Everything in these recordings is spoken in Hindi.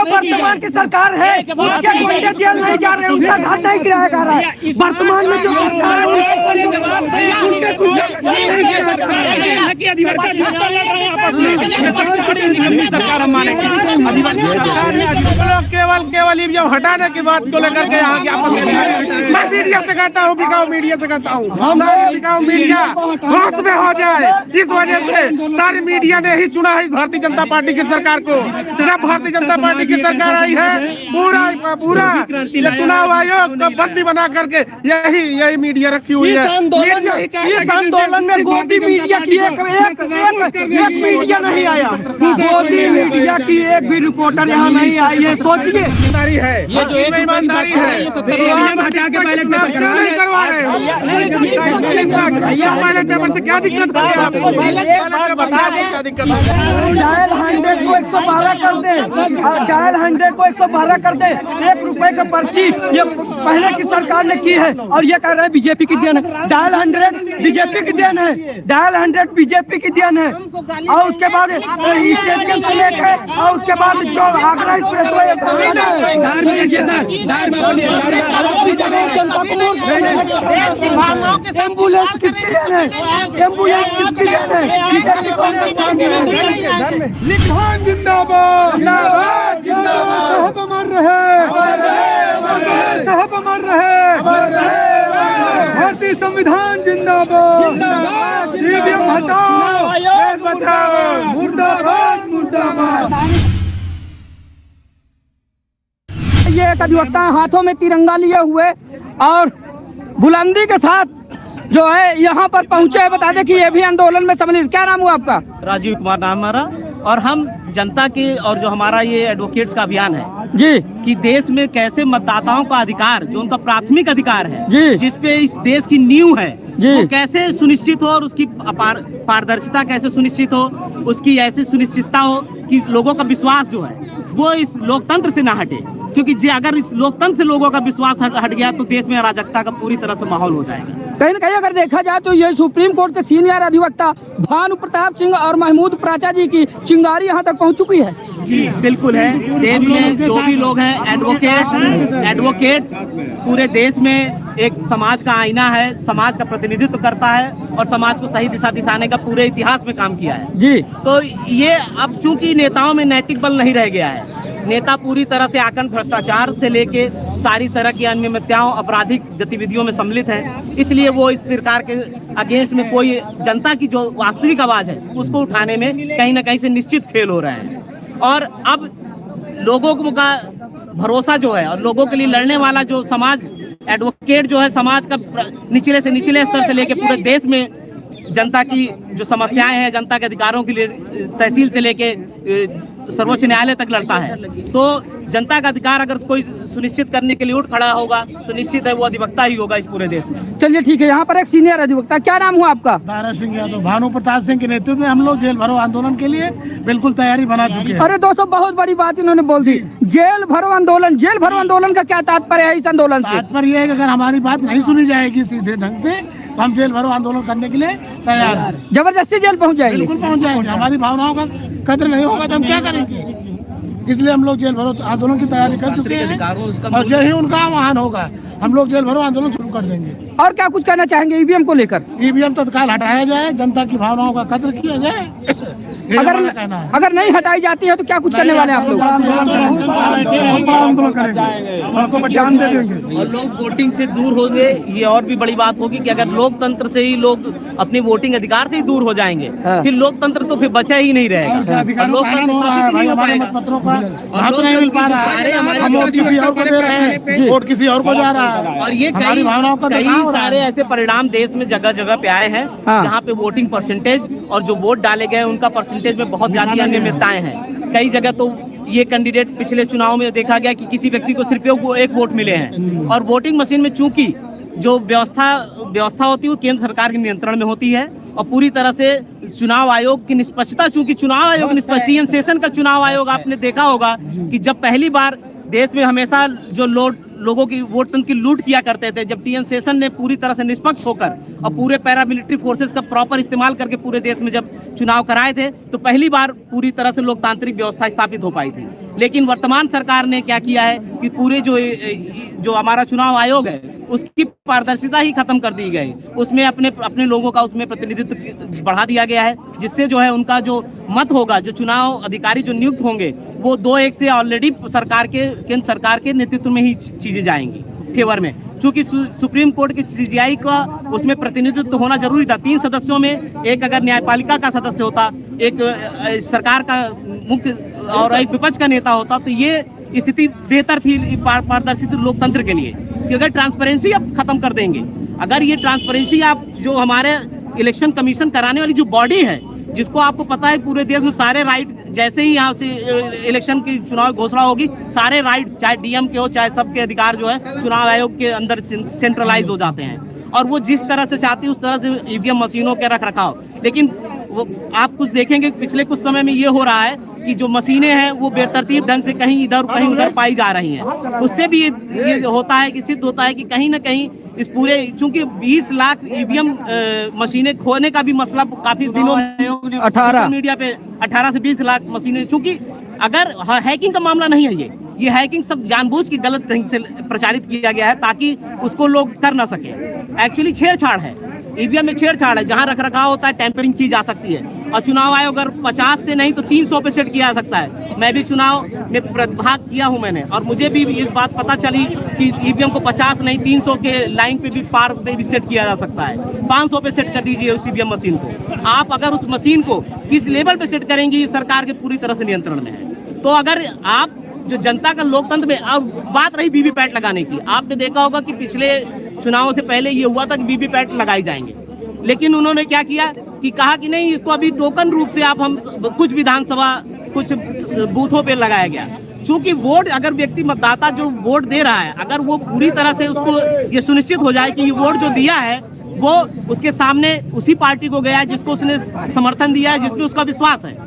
जो वर्तमान की सरकार है उसके कोई जेल नहीं जा रहे, उनका घर नहीं गिराया जा रहा है। वर्तमान में जो सरकार है केवल जब हटाने की बात को लेकर के यहाँ मैं मीडिया से कहता हूँ, बिकाऊ मीडिया से कहता हूँ, बिकाऊ मीडिया होश में हो जाए। इस वजह से सारी मीडिया ने ही चुना है भारतीय जनता पार्टी की सरकार को। जब भारतीय जनता पार्टी की सरकार आई है, पूरा ये चुनाव आयोग का बंदी बना करके यही मीडिया रखी हुई है। इस आंदोलन में गोदी मीडिया की एक मीडिया नहीं आया, गोदी मीडिया की एक भी रिपोर्टर यहाँ नहीं आई है। सोचिए ईमानदारी है, ये जो ईमानदारी है, हटा के बैलेट पेपर नहीं करवा रहे हो। बैलेट पेपर से क्या दिक्कत है आपको? क्या दिक्कत है? डायल 100 को 112 कर दे, डायल 100 को 112 कर दे। 1 रुपए का पर्ची ये पहले की सरकार ने की है और ये कह रहे हैं बीजेपी की देन है। डायल 100 बीजेपी की देन है, डायल 100 बीजेपी की देन है। और उसके बाद स्टेडियम से लेकर और उसके बाद जो आगरा एक्सप्रेसवे एम्बुलेंस किसकी देन है, एम्बुलेंस किसकी देन है? बीजेपी निधान जिंदाबाद, जिंदाबाद, जिंदाबाद। साहब अमर रहे, साहब अमर रहे, भारतीय संविधान जिंदाबाद, जिंदाबाद, ईवीएम हटाओ, देश बचाओ, मुर्दाबाद, मुर्दाबाद। ये एक अधिवक्ता हाथों में तिरंगा लिए हुए और बुलंदी के साथ जो है यहाँ पर पहुँचे हैं। बता दें कि ये भी आंदोलन में सम्मिलित। क्या नाम हुआ आपका? राजीव कुमार नाम हमारा। और हम जनता के और जो हमारा ये एडवोकेट्स का अभियान है जी, कि देश में कैसे मतदाताओं का अधिकार, जो उनका प्राथमिक अधिकार है जी, जिसपे इस देश की नींव है, जी, वो कैसे सुनिश्चित हो और उसकी पारदर्शिता कैसे सुनिश्चित हो, उसकी ऐसी सुनिश्चितता हो कि लोगों का विश्वास जो है वो इस लोकतंत्र से ना हटे। क्योंकि अगर इस लोकतंत्र से लोगों का विश्वास हट गया तो देश में अराजकता का पूरी तरह से माहौल हो जाएगा। कहीं न कहीं अगर देखा जाए तो ये सुप्रीम कोर्ट के सीनियर अधिवक्ता भानु प्रताप सिंह और महमूद प्राचा जी की चिंगारी यहाँ तक पहुँच चुकी है। जी बिल्कुल है। देश में जो भी लोग हैं एडवोकेट्स पूरे देश में एक समाज का आईना है, समाज का प्रतिनिधित्व करता है और समाज को सही दिशा दिखाने का पूरे इतिहास में काम किया है जी। तो ये अब चूंकि नेताओं में नैतिक बल नहीं रह गया है, नेता पूरी तरह से आकंठ भ्रष्टाचार से लेके सारी तरह की अनियमितताओं, आपराधिक गतिविधियों में सम्मिलित हैं, इसलिए वो इस सरकार के अगेंस्ट में कोई जनता की जो वास्तविक आवाज है उसको उठाने में कहीं ना कहीं से निश्चित फेल हो रहे हैं। और अब लोगों का भरोसा जो है और लोगों के लिए लड़ने वाला जो समाज एडवोकेट जो है, समाज का निचले से निचले स्तर से लेके पूरे देश में जनता की जो समस्याएं हैं, जनता के अधिकारों के लिए तहसील से लेके सर्वोच्च न्यायालय तक लड़ता है। तो जनता का अधिकार अगर कोई सुनिश्चित करने के लिए उठ खड़ा होगा तो निश्चित है वो अधिवक्ता ही होगा इस पूरे देश में। चलिए ठीक है, यहाँ पर एक सीनियर अधिवक्ता, क्या नाम हुआ आपका? दारा सिंह यादव। भानु प्रताप सिंह के नेतृत्व में हम लोग जेल भरो आंदोलन के लिए बिल्कुल तैयारी बना चुके हैं। अरे दोस्तों, बहुत बड़ी बात इन्होंने बोल दी, जेल भरो आंदोलन। जेल भरो आंदोलन का क्या तात्पर्य है इस आंदोलन से? तात्पर्य है कि अगर हमारी बात नहीं सुनी जाएगी सीधे ढंग से तो हम जेल भरो आंदोलन करने के लिए तैयार हैं। जबरदस्ती जेल पहुँच जाएंगे? बिल्कुल पहुँच जाएंगे। हमारी भावनाओं का कदर नहीं होगा तो हम क्या करेंगे? इसलिए हम लोग जेल भरो आंदोलन की तैयारी कर चुके हैं और जो ही उनका आह्वान होगा हम लोग जेल भरो आंदोलन शुरू कर देंगे। और क्या कुछ कहना चाहेंगे ईवीएम को लेकर? ईवीएम तत्काल हटाया जाए, जनता की भावनाओं का कदर किया जाए। अगर नहीं हटाई जाती है तो क्या कुछ करने वाले हैं आप लोग? आंदोलन करेंगे, उनको जान दे देंगे और लोग वोटिंग से दूर होंगे। ये और भी बड़ी बात होगी कि अगर लोकतंत्र से ही लोग अपने वोटिंग अधिकार से ही दूर हो जाएंगे फिर लोकतंत्र तो फिर बचा ही नहीं रहेगा। वोट किसी और को जा रहा है और ये कई सारे ऐसे परिणाम देश में जगह जगह पे आए हैं जहाँ पे वोटिंग परसेंटेज और जो वोट डाले गए उनका परसेंटेज में बहुत ज्यादा अनियमितताएं हैं। कई जगह तो ये कैंडिडेट पिछले चुनाव में देखा गया कि किसी व्यक्ति को सिर्फ एक वोट मिले हैं। और वोटिंग मशीन में चूंकि जो व्यवस्था होती है वो केंद्र सरकार के नियंत्रण में होती है और पूरी तरह से चुनाव आयोग की निष्पक्षता, चूंकि चुनाव आयोग निष्पक्ष सेशन का चुनाव आयोग आपने देखा होगा कि जब पहली बार देश में हमेशा जो लोगों की वोट तंत्र की लूट किया करते थे। जब टीएन शेषन ने पूरी तरह से निष्पक्ष होकर और पूरे पैरामिलिट्री फोर्सेस का प्रॉपर इस्तेमाल करके पूरे देश में जब चुनाव कराए थे, तो पहली बार पूरी तरह से लोकतांत्रिक व्यवस्था स्थापित हो पाई थी। लेकिन वर्तमान सरकार ने क्या किया है कि पूरे जो हमारा चुनाव आयोग है उसकी पारदर्शिता ही खत्म कर दी गई। उसमें अपने लोगों का उसमें प्रतिनिधित्व बढ़ा दिया गया है, जिससे जो है उनका जो मत होगा, जो चुनाव अधिकारी जो नियुक्त होंगे, वो 2-1 से ऑलरेडी केंद्र सरकार के नेतृत्व में ही चीजें जाएंगी फेवर में। चूंकि सुप्रीम कोर्ट की सीजीआई का उसमें प्रतिनिधित्व होना जरूरी था। 3 सदस्यों में एक अगर न्यायपालिका का सदस्य होता, एक सरकार का मुख्य और एक विपक्ष का नेता होता, तो ये स्थिति बेहतर थी पारदर्शित लोकतंत्र के लिए। कि अगर ट्रांसपेरेंसी आप खत्म कर देंगे, अगर ये ट्रांसपेरेंसी आप जो हमारे इलेक्शन कमीशन कराने वाली जो बॉडी है, जिसको आपको पता है पूरे देश में सारे राइट, जैसे ही यहाँ से इलेक्शन की चुनाव घोषणा होगी, सारे राइट्स चाहे डीएम के हो चाहे सबके अधिकार जो है चुनाव आयोग के अंदर सेंट्रलाइज हो जाते हैं। और वो जिस तरह से चाहती है उस तरह से ईवीएम मशीनों के रख रखाव। लेकिन वो आप कुछ देखेंगे पिछले कुछ समय में ये हो रहा है कि जो मशीनें हैं वो बेतरतीब ढंग से कहीं इधर कहीं उधर पाई जा रही हैं। उससे भी ये होता है कि सिद्ध होता है कि कहीं ना कहीं इस पूरे, चूंकि 20 लाख ईवीएम मशीनें खोने का भी मसला काफी दिनों में 18 मीडिया पे 18 से 20 लाख मशीनें, चूंकि अगर हैकिंग का मामला नहीं है, ये हैकिंग सब जानबूझ के गलत ढंग से प्रचारित किया गया है ताकि उसको लोग कर ना सके। एक्चुअली छेड़छाड़ है, ईवीएम में छेड़छाड़ है। जहां रखरखाव होता है टेम्परिंग की जा सकती है। और चुनाव आयोग अगर 50 से नहीं तो 300 पे सेट किया जा सकता है। मैं भी चुनाव में प्रतिभाग किया हूं मैंने, और मुझे भी इस बात पता चली कि ईवीएम को 50 नहीं 300 के लाइन पे भी पार पे भी सेट किया जा सकता है। 500 पे सेट कर दीजिए उस ईवीएम मशीन को। आप अगर उस मशीन को किस लेवल पे सेट करेंगी, सरकार के पूरी तरह से नियंत्रण में है। तो अगर आप जो जनता का लोकतंत्र में, अब बात रही वीवीपैट लगाने की, आपने देखा होगा कि पिछले चुनावों से पहले ये हुआ था कि वीवीपैट लगाई जाएंगे, लेकिन उन्होंने क्या किया कि कहा कि नहीं, इसको अभी टोकन रूप से आप हम कुछ विधानसभा कुछ बूथों पे लगाया गया। चूंकि वोट, अगर व्यक्ति मतदाता जो वोट दे रहा है, अगर वो पूरी तरह से उसको ये सुनिश्चित हो जाए कि ये वोट जो दिया है वो उसके सामने उसी पार्टी को गया है जिसको उसने समर्थन दिया है, जिसमें उसका विश्वास है।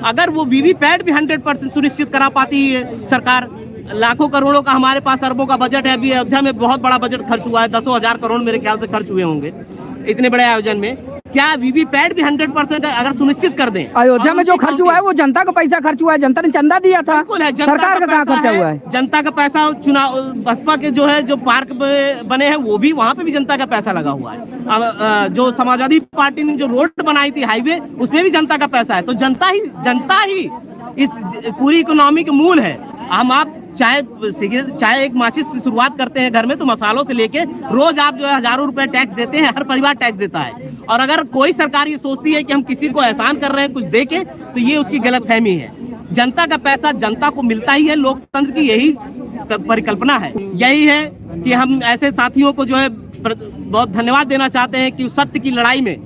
अगर वो वीवीपैट भी 100% सुनिश्चित करा पाती है सरकार, लाखों करोड़ों का हमारे पास अरबों का बजट है। अभी अयोध्या में बहुत बड़ा बजट खर्च हुआ है, 10,000 करोड़ मेरे ख्याल से खर्च हुए होंगे इतने बड़े आयोजन में। क्या वीवीपैट भी 100% अगर सुनिश्चित कर दें? अयोध्या में जो खर्च हुआ है वो जनता का पैसा खर्च हुआ है, जनता ने चंदा दिया था। सरकार का कहाँ खर्चा हुआ है? जनता का पैसा, चुनाव बसपा के जो है जो पार्क बने हैं वो भी, वहाँ पे भी जनता का पैसा लगा हुआ है। जो समाजवादी पार्टी ने जो रोड बनाई थी, हाईवे, उसमें भी जनता का पैसा है। तो जनता ही इस पूरी इकोनॉमी के मूल है। हम आप चाहे सिगरेट, चाहे एक माचिस से शुरुआत करते हैं घर में, तो मसालों से लेके रोज आप जो है हजारों रुपए टैक्स देते हैं, हर परिवार टैक्स देता है। और अगर कोई सरकार ये सोचती है कि हम किसी को एहसान कर रहे हैं कुछ दे के, तो ये उसकी गलतफहमी है। जनता का पैसा जनता को मिलता ही है। लोकतंत्र की यही परिकल्पना है। यही है कि हम ऐसे साथियों को जो है बहुत धन्यवाद देना चाहते हैं कि सत्य की लड़ाई में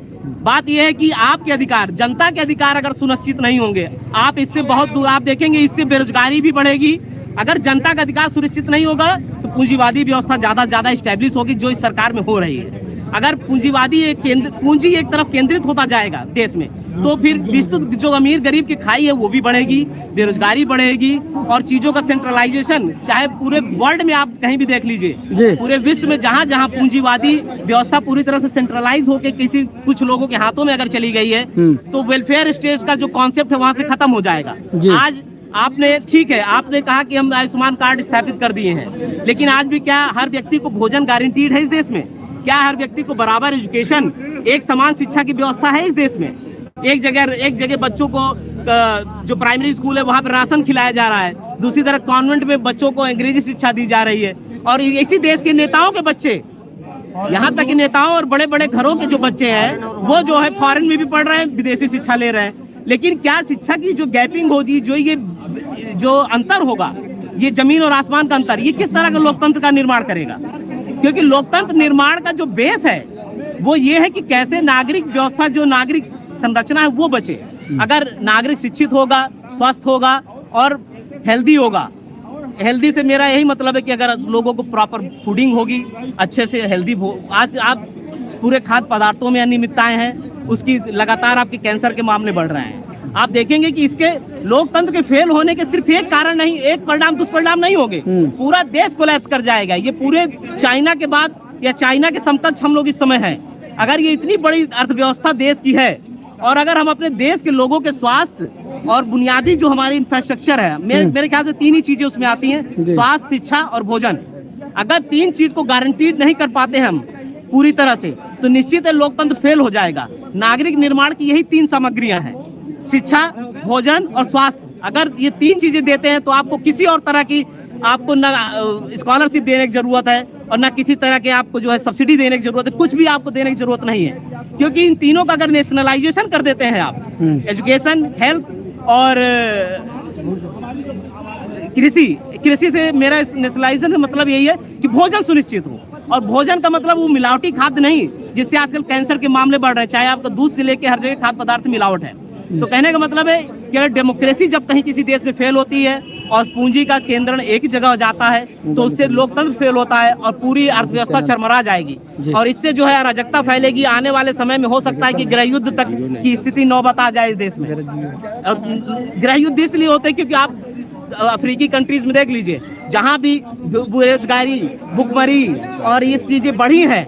बात यह है कि आपके अधिकार, जनता के अधिकार अगर सुनिश्चित नहीं होंगे, आप इससे बहुत दूर, आप देखेंगे इससे बेरोजगारी भी बढ़ेगी। अगर जनता का अधिकार सुनिश्चित नहीं होगा तो पूंजीवादी व्यवस्था ज्यादा स्टैब्लिश होगी, जो इस सरकार में हो रही है। अगर पूंजी एक तरफ केंद्रित होता जाएगा देश में, तो फिर विस्तृत जो अमीर गरीब की खाई है वो भी बढ़ेगी, बेरोजगारी बढ़ेगी, और चीजों का सेंट्रलाइजेशन, चाहे पूरे वर्ल्ड में आप कहीं भी देख लीजिए, पूरे विश्व में जहां जहां पूंजीवादी व्यवस्था पूरी तरह से सेंट्रलाइज होकर कुछ लोगों के हाथों में अगर चली गई है, तो वेलफेयर स्टेट का जो कॉन्सेप्ट है वहां से खत्म हो जाएगा। आज आपने, ठीक है, आपने कहा कि हम आयुष्मान कार्ड स्थापित कर दिए हैं, लेकिन आज भी क्या हर व्यक्ति को भोजन गारंटीड है इस देश में? क्या हर व्यक्ति को बराबर एजुकेशन, एक समान शिक्षा की व्यवस्था है इस देश में? एक जगह बच्चों को जो प्राइमरी स्कूल है वहां पर राशन खिलाया जा रहा है, दूसरी तरफ कॉन्वेंट में बच्चों को अंग्रेजी शिक्षा दी जा रही है। और इसी देश के नेताओं के बच्चे, यहाँ तक कि नेताओं और बड़े बड़े घरों के जो बच्चे हैं वो जो है फॉरेन में भी पढ़ रहे हैं, विदेशी शिक्षा ले रहे हैं। लेकिन क्या शिक्षा की जो गैपिंग होगी, जो अंतर होगा, ये जमीन और आसमान का अंतर, ये किस तरह का लोकतंत्र का निर्माण करेगा? क्योंकि लोकतंत्र निर्माण का जो बेस है वो ये है कि कैसे नागरिक व्यवस्था, जो नागरिक संरचना है वो बचे। अगर नागरिक शिक्षित होगा, स्वस्थ होगा और हेल्दी होगा, हेल्दी से मेरा यही मतलब है कि अगर लोगों को प्रॉपर फूडिंग होगी, अच्छे से हेल्दी, आज आप पूरे खाद्य पदार्थों में अनियमितताएं हैं, उसकी लगातार आपके कैंसर के मामले बढ़ रहे हैं। आप देखेंगे कि इसके लोकतंत्र के फेल होने के सिर्फ एक कारण नहीं, एक परिणाम दुष्परिणाम नहीं होंगे, पूरा देश कोलैप्स कर जाएगा। ये पूरे चाइना के बाद या चाइना के समकक्ष हम लोग इस समय हैं। अगर ये इतनी बड़ी अर्थव्यवस्था देश की है और अगर हम अपने देश के लोगों के स्वास्थ्य और बुनियादी जो हमारी इंफ्रास्ट्रक्चर है, मेरे ख्याल से 3 ही चीजें उसमें आती हैं, स्वास्थ्य, शिक्षा और भोजन। अगर 3 चीज को गारंटीड नहीं कर पाते हम पूरी तरह से, तो निश्चित है लोकतंत्र फेल हो जाएगा। नागरिक निर्माण की यही 3 सामग्रियां हैं, शिक्षा, भोजन और स्वास्थ्य। अगर ये 3 चीजें देते हैं तो आपको किसी और तरह की आपको ना स्कॉलरशिप देने की जरूरत है और ना किसी तरह के आपको जो है सब्सिडी देने की जरूरत है, कुछ भी आपको देने की जरूरत नहीं है। क्योंकि इन तीनों का अगर नेशनलाइजेशन कर देते हैं आप, एजुकेशन, हेल्थ और कृषि से मेरा नेशनलाइजेशन का मतलब यही है कि भोजन सुनिश्चित हो। और भोजन का मतलब वो मिलावटी खाद्य नहीं, जिससे आजकल कैंसर के मामले बढ़ रहे हैं, चाहे आपका दूध से लेके हर जगह खाद्य पदार्थ मिलावट है। तो कहने का मतलब है कि अगर डेमोक्रेसी जब कहीं किसी देश में फेल होती है और पूंजी का केंद्रण एक ही जगह हो जाता है, तो उससे लोकतंत्र फेल होता है और पूरी अर्थव्यवस्था चरमरा जाएगी और इससे जो है अराजकता फैलेगी। आने वाले समय में हो सकता है कि गृह युद्ध तक की स्थिति नौबत आ जाए इस देश में। गृह युद्ध इसलिए होते हैं क्योंकि आप अफ्रीकी कंट्रीज में देख लीजिए, जहां भी बेरोजगारी, भुखमरी और ये चीजें बढ़ी हैं,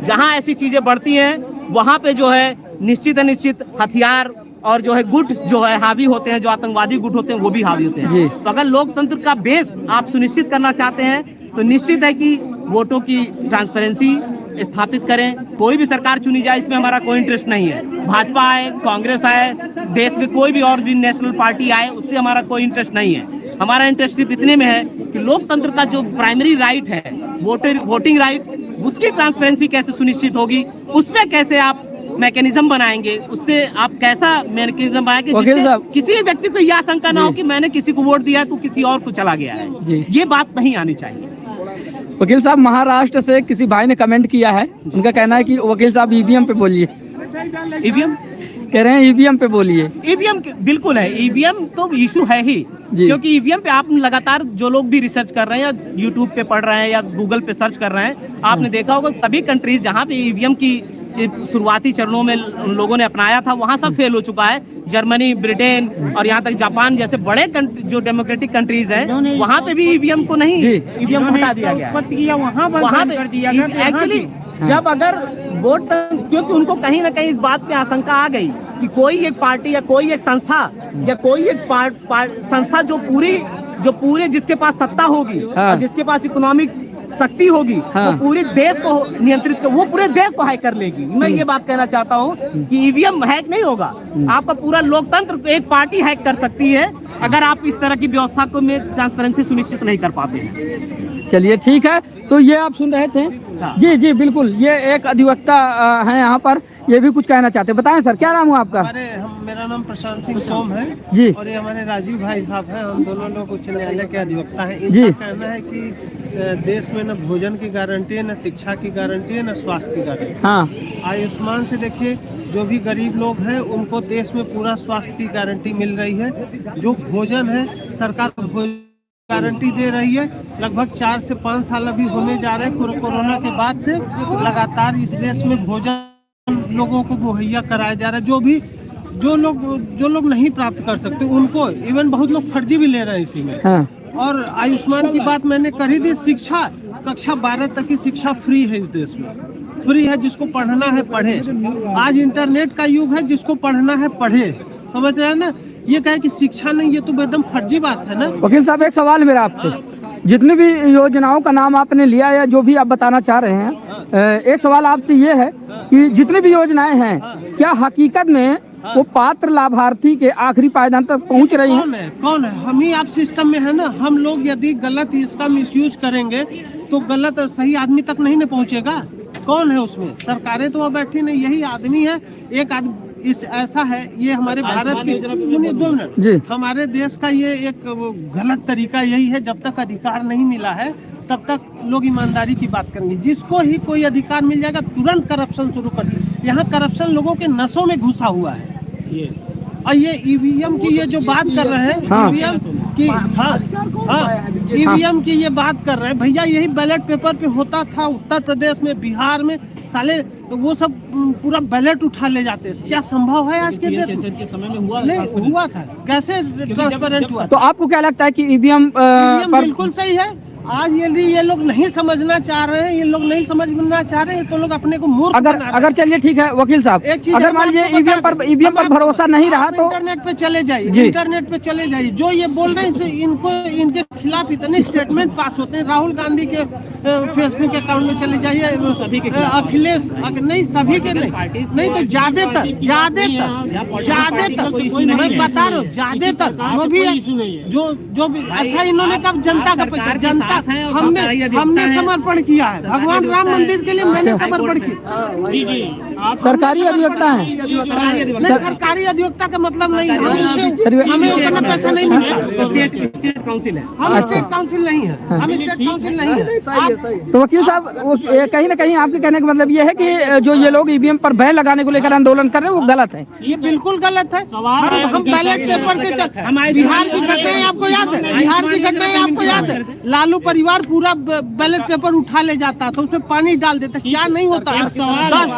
जहां ऐसी चीजें बढ़ती हैं वहां पे जो है निश्चित हथियार और जो है गुट जो है हावी होते हैं, जो आतंकवादी गुट होते हैं वो भी हावी होते हैं। तो अगर लोकतंत्र का बेस आप सुनिश्चित करना चाहते हैं तो निश्चित है कि वोटों की ट्रांसपेरेंसी स्थापित करें। कोई भी सरकार चुनी जाए, इसमें हमारा कोई इंटरेस्ट नहीं है। भाजपा आए, कांग्रेस आए, देश में कोई भी और भी नेशनल पार्टी आए, उससे हमारा कोई इंटरेस्ट नहीं है। हमारा इंटरेस्ट सिर्फ इतने में है कि लोकतंत्र का जो प्राइमरी राइट है, वोटिंग राइट, उसकी ट्रांसपेरेंसी कैसे सुनिश्चित होगी, उसमें कैसे आप मैकेनिज्म बनाएंगे, उससे आप कैसा मैकेनिज्म बनाएंगे जिससे किसी व्यक्ति को यह आशंका ना हो कि मैंने किसी को वोट दिया तो किसी और को चला गया है। ये बात नहीं आनी चाहिए। वकील साहब, महाराष्ट्र से किसी भाई ने कमेंट किया है, उनका कहना है कि वकील साहब ईवीएम पे बोलिए। ईवीएम कह रहे हैं ईवीएम पे बोलिए। ईवीएम बिल्कुल है, ईवीएम तो इशू है ही, क्योंकि ईवीएम पे आप लगातार जो लोग भी रिसर्च कर रहे हैं या यूट्यूब पे पढ़ रहे हैं या गूगल पे सर्च कर रहे हैं, आपने देखा होगा सभी कंट्रीज जहाँ पे ईवीएम की शुरुआती चरणों में उन लोगों ने अपनाया था वहां सब फेल हो चुका है। जर्मनी, ब्रिटेन और यहाँ तक जापान जैसे बड़े जो डेमोक्रेटिक कंट्रीज हैं, वहां पे भी ईवीएम को नहीं, ईवीएम को हटा दिया गया। वहां पे एक्चुअली जब अगर वोट, क्योंकि उनको कहीं ना कहीं इस बात पे आशंका आ गई कि कोई एक पार्टी या कोई एक संस्था या कोई एक संस्था जो पूरे जिसके पास सत्ता होगी और जिसके पास इकोनॉमिक शक्ति होगी, वो पूरे देश को नियंत्रित कर, वो पूरे देश को हैक कर लेगी। मैं ये बात कहना चाहता हूँ कि ईवीएम हैक नहीं होगा, आपका पूरा लोकतंत्र एक पार्टी हैक कर सकती है अगर आप इस तरह की व्यवस्था को में ट्रांसपेरेंसी सुनिश्चित नहीं कर पाते हैं। चलिए ठीक है, तो ये आप सुन रहे थे। जी बिल्कुल, ये एक अधिवक्ता है यहाँ पर, ये भी कुछ कहना चाहते हैं। बताएं सर, क्या नाम हुआ आपका? मेरा नाम प्रशांत सिंह सोम है जी, और ये हमारे राजीव भाई साहब हैं, हम दोनों लोग उच्च न्यायालय के अधिवक्ता हैं। इनका कहना है कि देश में न भोजन की गारंटी है, न शिक्षा की गारंटी है, न स्वास्थ्य की गारंटी। हाँ, आयुष्मान से देखिए, जो भी गरीब लोग हैं उनको देश में पूरा स्वास्थ्य की गारंटी मिल रही है। जो भोजन है, सरकार भोजन गारंटी दे रही है। लगभग 4 से 5 साल अभी होने जा रहे हैं कोरोना के बाद से लगातार इस देश में भोजन लोगों को मुहैया कराया जा रहा है। जो लोग नहीं प्राप्त कर सकते उनको, इवन बहुत लोग फर्जी भी ले रहे हैं इसी में। हाँ। और आयुष्मान की बात मैंने करी थी। शिक्षा, कक्षा 12 तक की शिक्षा फ्री है इस देश में, फ्री है। जिसको पढ़ना है पढ़े। आज इंटरनेट का युग है, जिसको पढ़ना है पढ़े। समझ रहे हैं ना? ये कहे कि शिक्षा नहीं, ये तो एकदम फर्जी बात है ना। वकील साहब, एक सवाल मेरा आपसे, जितनी भी योजनाओं का नाम आपने लिया या जो भी आप बताना चाह रहे हैं, एक सवाल आपसे ये है कि जितनी भी योजनाएं हैं, क्या हकीकत में वो पात्र लाभार्थी के आखिरी पायदान तक पहुंच रही हैं? कौन है? हम ही आप सिस्टम में है ना। हम लोग यदि गलत इसका मिसयूज करेंगे तो गलत सही आदमी तक नहीं पहुंचेगा। कौन है उसमें? सरकारें तो वहाँ बैठी नहीं, यही आदमी है। एक आदमी इस ऐसा है, ये हमारे भारत की, सुनिए 2 मिनट, हमारे देश का ये एक गलत तरीका यही है। जब तक अधिकार नहीं मिला है तब तक लोग ईमानदारी की बात करेंगे। जिसको ही कोई अधिकार मिल जाएगा तुरंत करप्शन शुरू कर दिया। यहाँ करप्शन लोगों के नसों में घुसा हुआ है। और ये ईवीएम की ये जो बात कर रहे हैं, ईवीएम की, ईवीएम की ये बात कर रहे हैं भैया, यही बैलेट पेपर पे होता था उत्तर प्रदेश में, बिहार में। साले तो वो सब पूरा बैलेट उठा ले जाते हैं। क्या संभव है आज के डेट में? के समय में हुआ नहीं हुआ था, कैसे ट्रांसपेरेंट हुआ? तो आपको क्या लगता है कि ईवीएम बिल्कुल सही है। आज ये लोग नहीं समझना चाह रहे हैं, ये लोग नहीं समझना चाह रहे हैं, तो लोग अपने को मूर्ख बना रहे हैं। अगर चलिए ठीक है वकील साहब, एक चीज अगर मान लीजिए ईवीएम पर भरोसा नहीं रहा तो इंटरनेट पे चले जाइए, इंटरनेट पे चले जाइए। जो ये बोल रहे हैं इनको इनके खिलाफ इतने स्टेटमेंट पास होते हैं। राहुल गांधी के फेसबुक अकाउंट में चले जाइए, अखिलेश नहीं, सभी के नहीं तो ज्यादातर मैं बता रहा हूँ, ज्यादातर जो भी अच्छा, इन्होंने कब जनता का पैसा, जनता हमने समर्पण किया है भगवान राम मंदिर के लिए, मैंने समर्पण किया। सरकारी अधिवक्ता है, नहीं सरकारी अधिवक्ता का मतलब नहीं है, हमें उतना पैसा नहीं मिलता। स्टेट काउंसिल है, हम स्टेट काउंसिल नहीं है, हम स्टेट काउंसिल नहीं है। तो वकील साहब कहीं ना कहीं आपके कहने का मतलब ये है कि जो ये लोग ईवीएम पर बैन लगाने को लेकर आंदोलन कर रहे हैं वो गलत है? ये बिल्कुल गलत है। हम बैलेट पेपर से बिहार की घटनाएं आपको याद है, बिहार की घटनाएं आपको याद है, लालू परिवार पूरा बैलेट पेपर उठा ले जाता तो उसमें पानी डाल देता, क्या नहीं होता?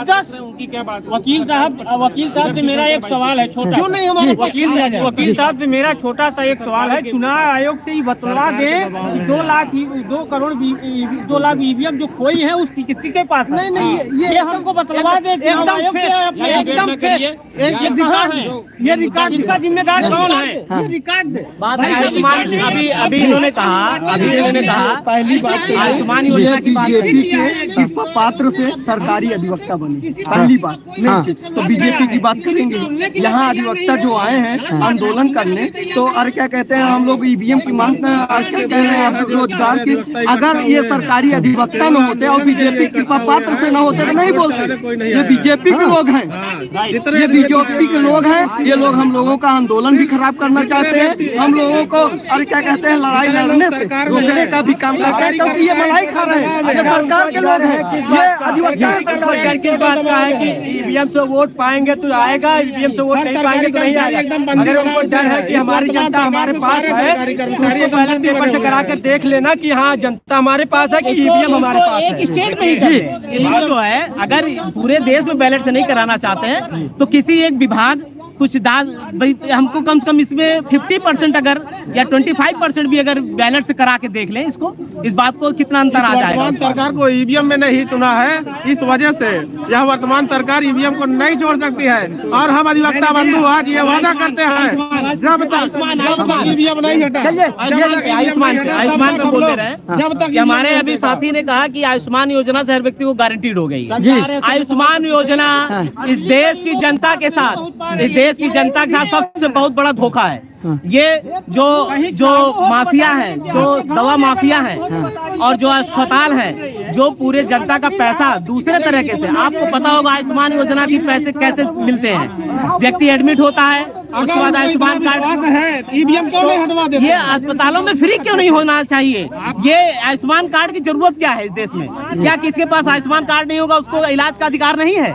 10 उनकी क्या बात? वकील साहब से मेरा एक सवाल है छोटा। क्यों नहीं हमारे वकील साहब से मेरा छोटा सा एक सवाल है। चुनाव आयोग से ही बतलवा दे 2 लाख ईवीएम जो खोई है उसकी किसी के पास है? नहीं ये हमको बतलवा दे। एकदम ये रिकॉर्ड, इसका जिम्मेदार कौन है? ये रिकॉर्ड अभी इन्होंने कहा पहली बात आयुष्मान योजना की बात बीजेपी के पात्र से सरकारी अधिवक्ता बने, पहली बात। तो बीजेपी की बात करेंगे, यहाँ अधिवक्ता जो आए हैं आंदोलन करने, तो और क्या कहते हैं, हम लोग ईवीएम की मांग क्या कह रहे हैं, रोजगार की। अगर ये सरकारी अधिवक्ता न होते और बीजेपी के पात्र से न होते तो नहीं बोलते। ये बीजेपी के लोग हैं, ये बीजेपी के लोग हैं, ये लोग हम लोगों का आंदोलन भी खराब करना चाहते हैं, हम लोगों को और क्या कहते हैं लड़ाई लड़ने से रोकने का भी काम करते हैं, क्योंकि ये मलाई खा रहे हैं, ये सरकार के लोग हैं। ये अधिवक्ता सरकार की बात का है कि ईवीएम से वोट पाएंगे तो आएगा, ईवीएम से वोट नहीं पाएंगे तो नहीं आएगा। अगर उनको डर है कि हमारी जनता हमारे पास है तो उसको पहले पेपर से करा कर देख लेना कि हाँ जनता हमारे पास है कि ईवीएम हमारे पास है। एक स्टेट में ही इसको जो है, अगर पूरे देश में बैलेट से नहीं कराना चाहते हैं तो किसी एक विभाग कुछ हमको कम से कम इसमें 50% अगर या 25% भी अगर बैलेट से करा के देख लें, इसको इस बात को कितना अंतर आ जाएगा। वर्तमान सरकार को ईवीएम में नहीं चुना है, इस वजह से यह वर्तमान सरकार ईवीएम को नहीं छोड़ सकती है। और हम अधिवक्ता बंधु आज ये वादा करते हैं जब तक ईवीएम नहीं हटा, आयुष्मान पे बोल रहे हैं, जब तक हमारे अभी साथी ने कहा कि आयुष्मान योजना से हर व्यक्ति को गारंटीड हो गई। आयुष्मान योजना इस देश की जनता के साथ, इस देश की जनता के साथ सबसे बहुत बड़ा धोखा है। ये जो माफिया है, जो दवा माफिया है और जो अस्पताल है, जो पूरे जनता का पैसा दूसरे तरीके से, आपको पता होगा आयुष्मान योजना के पैसे कैसे मिलते हैं। व्यक्ति एडमिट होता है, उसके बाद आयुष्मान कार्ड है, ईवीएम क्यों नहीं हटवा देते? ये अस्पतालों में फ्री क्यों नहीं होना चाहिए? ये आयुष्मान कार्ड की जरूरत क्या है इस देश में? क्या किसके पास आयुष्मान कार्ड नहीं होगा उसको इलाज का अधिकार नहीं है?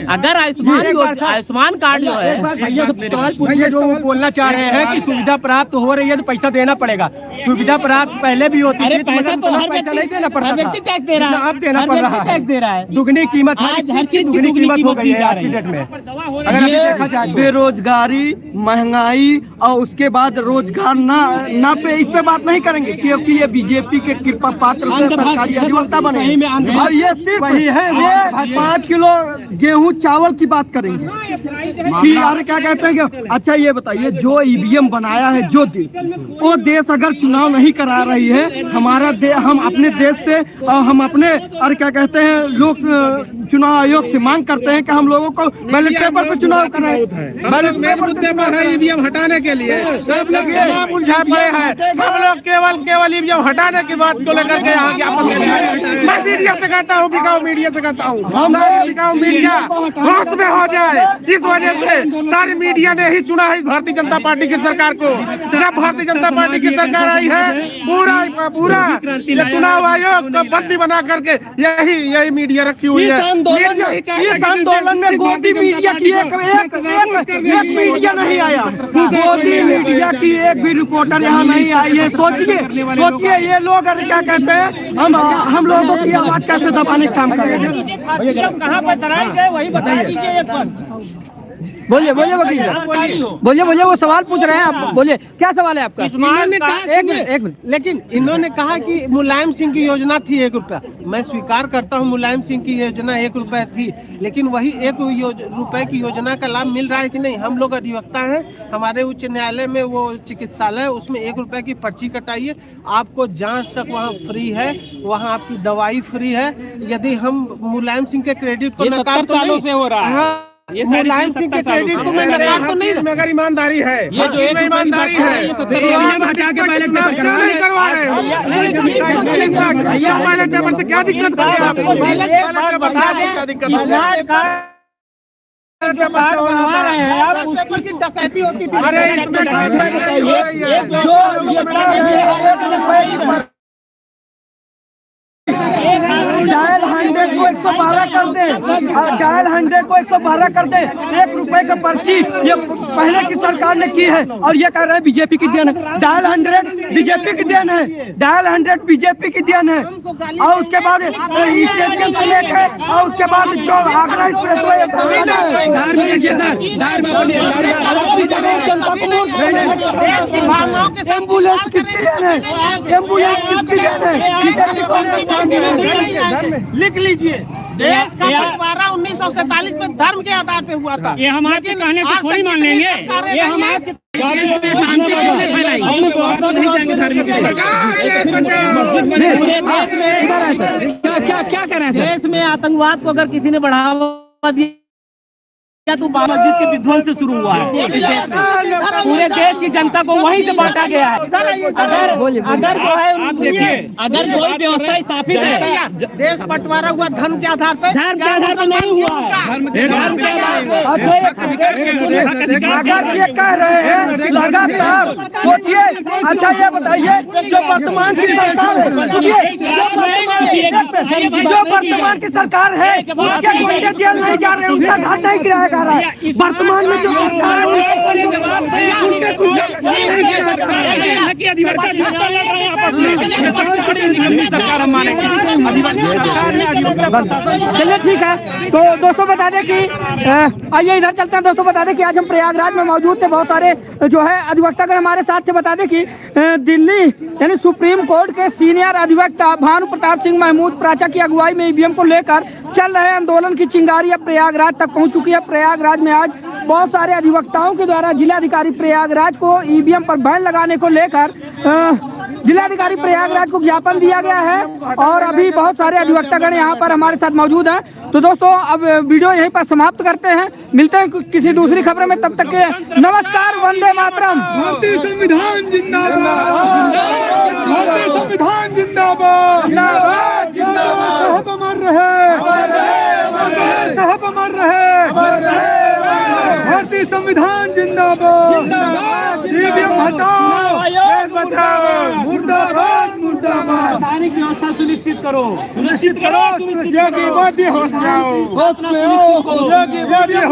अगर आयुष्मान कार्ड जो है, सवाल पूछिए जो बोलना चाह रहे हैं कि सुविधा प्राप्त हो रही है तो पैसा देना पड़ेगा। सुविधा प्राप्त पहले भी होती थी, पैसा तो हर पैसा नहीं देना पड़ता, व्यक्ति टैक्स दे रहा है, अब देना पड़ रहा है, टैक्स दे रहा है। दुगनी कीमत, आज हर चीज की दुगनी कीमत हो गई है आज रही की डेट में। अगर अभी देखा जाए बेरोजगारी, महंगाई और उसके बाद रोजगार ना पे इस पे बात नहीं करेंगे, क्योंकि ये बीजेपी के कृपा पात्र से सरकारी अधिवक्ता बने और ये सिर्फ वही है, ये 5 किलो गेहूं चावल की बात करेंगे कि यार क्या कहते हैं कि अच्छा ये बताइए, जो ईवीएम बनाया है जो देश, वो देश अगर चुनाव नहीं करा रही है, हमारा हम अपने देश से हम अपने और क्या कहते हैं लोग चुनाव आयोग से मांग करते हैं कि हम लोगों को बैलेट पेपर पर चुनाव कराएं। बैलेट पेपर मुद्दे पर है ईवीएम हटाने के लिए सब लोग उलझाए पड़े हैं। हम लोग केवल ईवीएम हटाने की बात को लेकर के यहाँ ज्ञापन दे रहे हैं। मैं मीडिया से कहता हूँ, बिकाऊ मीडिया से कहता हूँ, सारी बिकाऊ मीडिया होश में हो जाए। इस वजह से सारी मीडिया ने ही चुना है भारतीय जनता पार्टी की सरकार को। जब भारतीय जनता पार्टी की सरकार आई है, पूरा चुनाव आयोग को बंदी बना करके यही मीडिया रखी हुई है। इस आंदोलन में मोदी मीडिया की एक मीडिया नहीं आया, मोदी मीडिया की एक भी रिपोर्टर यहाँ नहीं आई है। सोचिए सोचिए ये लोग अगर क्या कहते हैं, हम लोगों की आवाज कैसे दबाने का काम करेंगे। कहाँ पर तराई गए वही बता दीजिए एक बार। बोलिए बोलिए वकील साहब, बोलिए बोलिए, वो सवाल पूछ रहे हैं आप, बोलिए क्या सवाल है आपका। इन्होंने कहा, एक मिनट लेकिन इन्होंने कहा कि मुलायम सिंह की योजना थी 1 रुपया। मैं स्वीकार करता हूं मुलायम सिंह की योजना 1 रुपया थी, लेकिन वही 1 रुपए की योजना का लाभ मिल रहा है कि नहीं। हम लोग अधिवक्ता हैं, हमारे उच्च न्यायालय में वो चिकित्सालय, उसमें 1 रुपए की पर्ची कटाइए, आपको जांच तक वहाँ फ्री है, वहाँ आपकी दवाई फ्री है। यदि हम मुलायम सिंह के क्रेडिट को नकार तो नहीं, से हो रहा है। ये मुलायम सिंह के क्रेडिट को मैं नकार तो नहीं, अगर ईमानदारी है, ये जो एक ईमानदारी है, नहीं करवा रहे हो बैलेट पेपर से क्या दिक्कत कर रहे हैं आप? क्या दिक्कत पेपर की डकैती होती थी। अरे इसमें डायल 100 को 112 कर दे, डायल 100 को 112 कर दे। 1 रुपए का पर्ची ये पहले की सरकार ने की है और ये कह रहे हैं बीजेपी की देन है। डायल 100 बीजेपी की देन है, डायल 100 बीजेपी की देन है। और उसके बाद स्टेडियम से लेकर और उसके बाद जो आगरा एक्सप्रेसवे एम्बुलेंस किसकी देन है, एम्बुलेंस किसकी देन है। लिख लीजिए, देश का बंटवारा 1947 में धर्म के आधार पे हुआ था। ये हम आपके कहने को थोड़ी मान लेंगे, ये हम आपके क्या कह रहे हैं देश में आतंकवाद को अगर किसी ने बढ़ावा दिया तो मस्जिद के विध्वंस से शुरू हुआ है। पूरे देश की जनता को वहीं से बांटा गया है। अगर जो है अगर कोई व्यवस्था स्थापित है, देश बंटवारा हुआ धर्म के आधार पे, धर्म के आधार पर नहीं हुआ है। अगर ये कह रहे हैं लगातार, सोचिए। अच्छा ये बताइए, जो वर्तमान की सरकार है, जो वर्तमान की सरकार है उसके गुंडे जेल नहीं जा रहे, उनका घर नहीं गिराया जा रहा है। वर्तमान में जो सरकार हम मानेंगे, चलिए ठीक है। तो दोस्तों बता दें कि आइए इधर चलते हैं। दोस्तों बता दें कि आज हम प्रयागराज में मौजूद थे, बहुत सारे जो है अधिवक्तागण हमारे साथ थे। बता दें कि दिल्ली यानी सुप्रीम कोर्ट के सीनियर अधिवक्ता भानु प्रताप सिंह महमूद प्राचा की अगुवाई में ईवीएम को लेकर चल रहे आंदोलन की चिंगारी अब प्रयागराज तक पहुंच चुकी है। प्रयागराज में आज बहुत सारे अधिवक्ताओं के द्वारा जिलाधिकारी प्रयागराज को ईवीएम पर बैन लगाने को लेकर जिलाधिकारी प्रयागराज को ज्ञापन दिया गया है और अभी बहुत सारे अधिवक्तागण यहाँ पर हमारे साथ मौजूद हैं। तो दोस्तों अब वीडियो यहीं पर समाप्त करते हैं, मिलते हैं किसी दूसरी खबर में, तब तक के नमस्कार, वंदे मातरम। भारतीय संविधान जिंदाबाद, भारतीय संविधान जिंदाबाद, जिंदाबाद, जिंदाबाद। साहब अमर रहे, साहब अमर रहे, भारतीय संविधान जिंदाबाद, जिंदाबाद, ईवीएम हटाओ, देश बचाओ, मुर्दाबाद, मुर्दाबाद। स्थानिक व्यवस्था सुनिश्चित करो, सुनिश्चित करो, योगी मोदी होश में आओ, होश में आओ, योगी मोदी होश